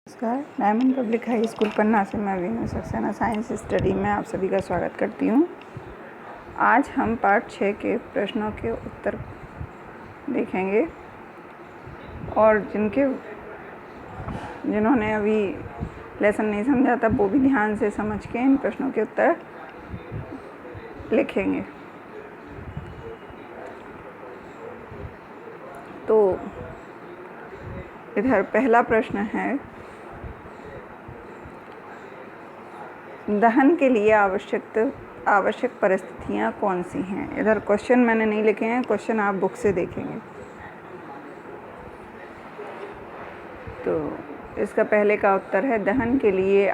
नमस्कार। Diamond public high school पन्ना से मैं वीनू सक्सेना साइंस स्टडी में आप सभी का स्वागत करती हूँ। आज हम पार्ट 6 के प्रश्नों के उत्तर देखेंगे और जिन्होंने अभी लेसन नहीं समझा था वो भी ध्यान से समझ के इन प्रश्नों के उत्तर लिखेंगे। तो इधर पहला प्रश्न है, दहन के लिए आवश्यक परिस्थितियाँ कौन सी हैं। इधर क्वेश्चन मैंने नहीं लिखे हैं, क्वेश्चन आप बुक से देखेंगे। तो इसका पहले का उत्तर है, दहन के लिए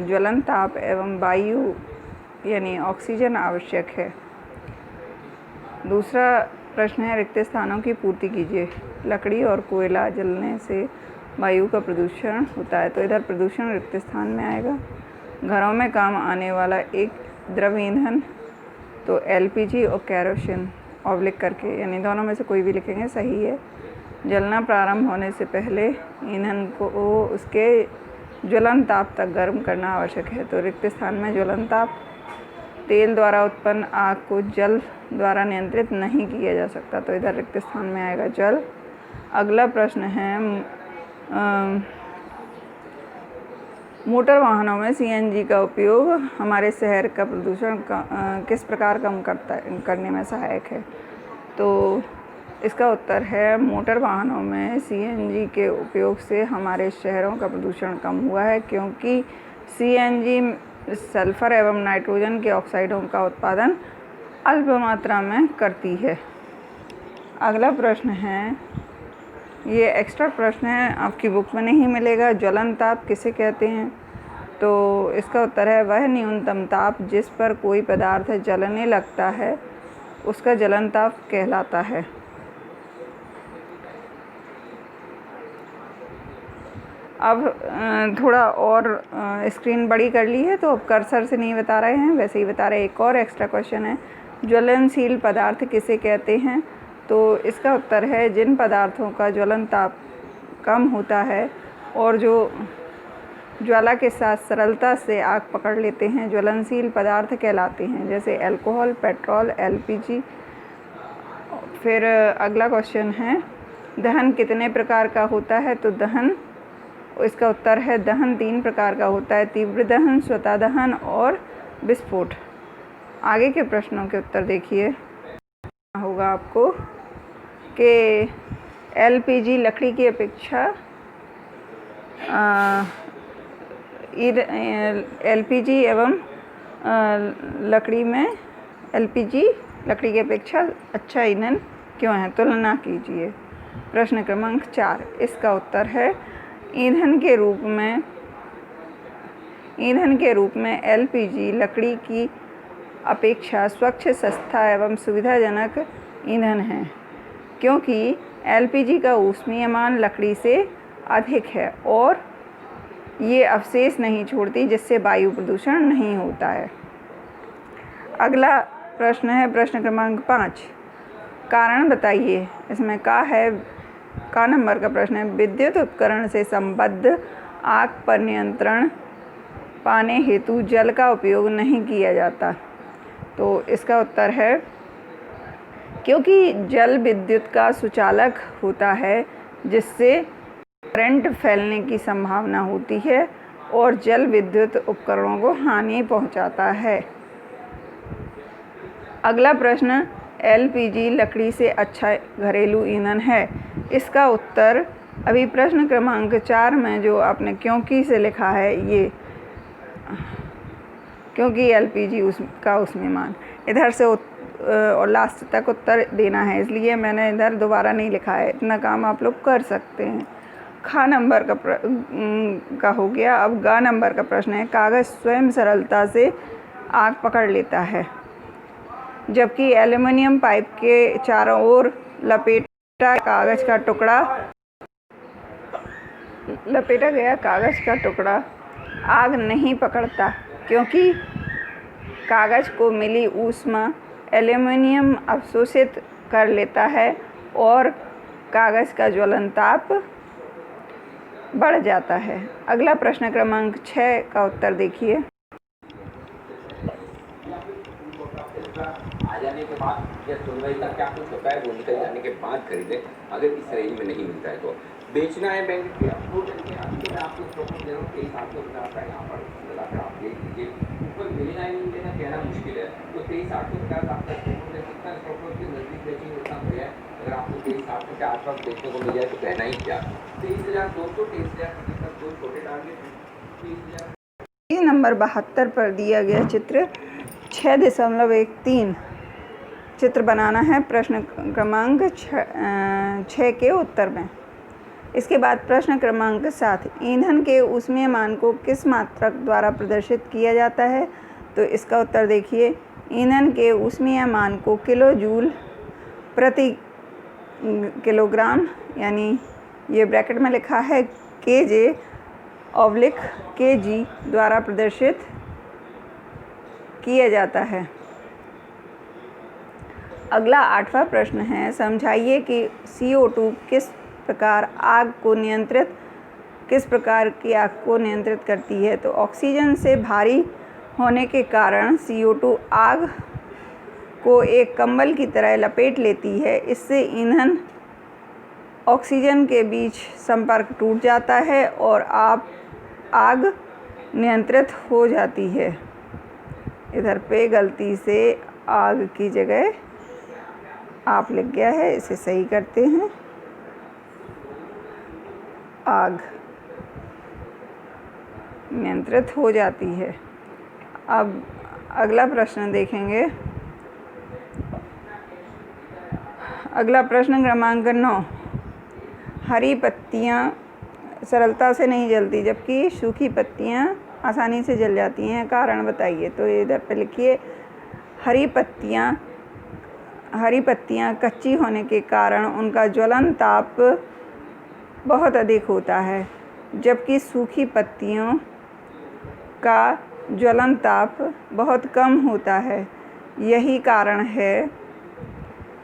ज्वलन ताप एवं वायु यानी ऑक्सीजन आवश्यक है। दूसरा प्रश्न है, रिक्त स्थानों की पूर्ति कीजिए। लकड़ी और कोयला जलने से वायु का प्रदूषण होता है, तो इधर प्रदूषण रिक्त स्थान में आएगा। घरों में काम आने वाला एक द्रव ईंधन, तो एलपीजी और केरोसिन ऑब्लिक करके यानी दोनों में से कोई भी लिखेंगे सही है। जलना प्रारंभ होने से पहले ईंधन को उसके ज्वलन ताप तक गर्म करना आवश्यक है, तो रिक्त स्थान में ज्वलन ताप। तेल द्वारा उत्पन्न आग को जल द्वारा नियंत्रित नहीं किया जा सकता, तो इधर रिक्त स्थान में आएगा जल। अगला प्रश्न है, मोटर वाहनों में सीएनजी का उपयोग हमारे शहर का प्रदूषण किस प्रकार कम करने में सहायक है। तो इसका उत्तर है, मोटर वाहनों में सीएनजी के उपयोग से हमारे शहरों का प्रदूषण कम हुआ है, क्योंकि सीएनजी सल्फर एवं नाइट्रोजन के ऑक्साइडों का उत्पादन अल्प मात्रा में करती है। अगला प्रश्न है, ये एक्स्ट्रा प्रश्न है, आपकी बुक में नहीं मिलेगा। ज्वलन ताप किसे कहते हैं। तो इसका उत्तर है, वह न्यूनतम ताप जिस पर कोई पदार्थ जलने लगता है उसका ज्वलन ताप कहलाता है। अब थोड़ा और स्क्रीन बड़ी कर ली है, तो अब कर्सर से नहीं बता रहे हैं, वैसे ही बता रहे हैं। एक और एक्स्ट्रा क्वेश्चन है, ज्वलनशील पदार्थ किसे कहते हैं। तो इसका उत्तर है, जिन पदार्थों का ज्वलन ताप कम होता है और जो ज्वाला के साथ सरलता से आग पकड़ लेते हैं, ज्वलनशील पदार्थ कहलाते हैं, जैसे अल्कोहल, पेट्रोल, एलपीजी। फिर अगला क्वेश्चन है, दहन कितने प्रकार का होता है। तो दहन, इसका उत्तर है, दहन 3 प्रकार का होता है, तीव्र दहन, स्वतः दहन और विस्फोट। आगे के प्रश्नों के उत्तर देखिए। होगा आपको कि एलपीजी लकड़ी की अपेक्षा एलपीजी एवं लकड़ी में एलपीजी लकड़ी की अपेक्षा अच्छा ईंधन क्यों है, तुलना कीजिए। प्रश्न क्रमांक 4, इसका उत्तर है, ईंधन के रूप में एलपीजी लकड़ी की अपेक्षा स्वच्छ, सस्ता एवं सुविधाजनक ईंधन है, क्योंकि एलपीजी का ऊष्मीयमान लकड़ी से अधिक है और ये अवशेष नहीं छोड़ती, जिससे वायु प्रदूषण नहीं होता है। अगला प्रश्न है, प्रश्न क्रमांक 5, कारण बताइए। इसमें का नंबर का प्रश्न है, विद्युत उपकरण से संबद्ध आग पर नियंत्रण पाने हेतु जल का उपयोग नहीं किया जाता। तो इसका उत्तर है, क्योंकि जल विद्युत का सुचालक होता है, जिससे करंट फैलने की संभावना होती है और जल विद्युत उपकरणों को हानि पहुंचाता है। अगला प्रश्न, एलपीजी लकड़ी से अच्छा घरेलू ईंधन है। इसका उत्तर अभी प्रश्न क्रमांक 4 में जो आपने क्योंकि से लिखा है, ये क्योंकि एलपीजी उसका ऊष्मीयमान, इधर से और लास्ट तक उत्तर देना है, इसलिए मैंने इधर दोबारा नहीं लिखा है। इतना काम आप लोग कर सकते हैं। खा नंबर का हो गया। अब गा नंबर का प्रश्न है, कागज़ स्वयं सरलता से आग पकड़ लेता है, जबकि एल्युमिनियम पाइप के चारों ओर लपेटा गया कागज़ का टुकड़ा आग नहीं पकड़ता, क्योंकि कागज़ को मिली ऊष्मा एल्युमिनियम अवशोषित कर लेता है और कागज़ का ज्वलन ताप बढ़ जाता है। अगला प्रश्न क्रमांक 6 का उत्तर देखिए। आ जाने के बाद या सुनवाई का क्या कुछ होता है वो निकल जाने के बाद खरीदें, अगर इस रेंज में नहीं मिलता है तो। बेचना है बैंक के अप्रूव करके आपके आपको प्रॉपर दे रहा हूँ, 23,800 रुपये आपका यहाँ पर लगाकर आप देख लीजिए। ऊपर मिलेगा ही नहीं देना कहना मुश्किल है, तो 23,850 आपका स्टॉक है, जितना स्टॉक के नजदीक बेचेंगे उतना बढ़िया है। अगर आपको 23,800 के आसपास देखने को मिल जाए तो कहना ही क्या। 23,200, 23,000 दो छोटे टारगेट हैं। 23,000 नंबर 72 पर दिया गया चित्र 6.13 चित्र बनाना है प्रश्न क्रमांक 6 के उत्तर में। इसके बाद प्रश्न क्रमांक 7, ईंधन के ऊष्मीय मान को किस मात्रक द्वारा प्रदर्शित किया जाता है? तो इसका उत्तर देखिए। ईंधन के ऊष्मीय मान को किलो जूल प्रति किलोग्राम, यानी ये ब्रैकेट में लिखा है kJ/kg द्वारा प्रदर्शित किया जाता है। अगला 8वां प्रश्न है, समझाइए कि CO2 किस प्रकार की आग को नियंत्रित करती है? तो ऑक्सीजन से भारी होने के कारण CO2 आग को एक कंबल की तरह लपेट लेती है। इससे ईंधन ऑक्सीजन के बीच संपर्क टूट जाता है और आग नियंत्रित हो जाती है। इधर पे गलती से आग की जगह आप लिख गया है, इसे सही करते हैं। आग नियंत्रित हो जाती है। अब अगला प्रश्न देखेंगे। अगला प्रश्न क्रमांक 9, हरी पत्तियाँ सरलता से नहीं जलती जबकि सूखी पत्तियाँ आसानी से जल जाती हैं, कारण बताइए। तो इधर पे लिखिए, हरी पत्तियाँ कच्ची होने के कारण उनका ज्वलन ताप बहुत अधिक होता है, जबकि सूखी पत्तियों का ज्वलन ताप बहुत कम होता है। यही कारण है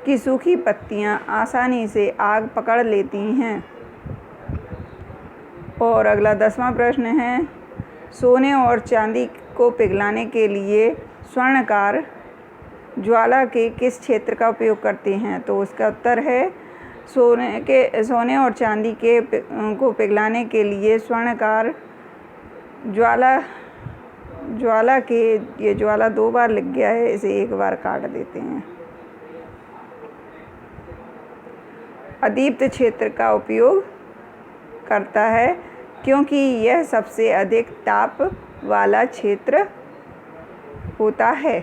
कि सूखी पत्तियाँ आसानी से आग पकड़ लेती हैं। और अगला 10वां प्रश्न है, सोने और चांदी को पिघलाने के लिए स्वर्णकार ज्वाला के किस क्षेत्र का उपयोग करते हैं? तो उसका उत्तर है, सोने और चांदी को पिघलाने के लिए स्वर्णकार ज्वाला के, ये ज्वाला 2 बार लिख गया है, इसे 1 बार काट देते हैं, अदीप्त क्षेत्र का उपयोग करता है, क्योंकि यह सबसे अधिक ताप वाला क्षेत्र होता है।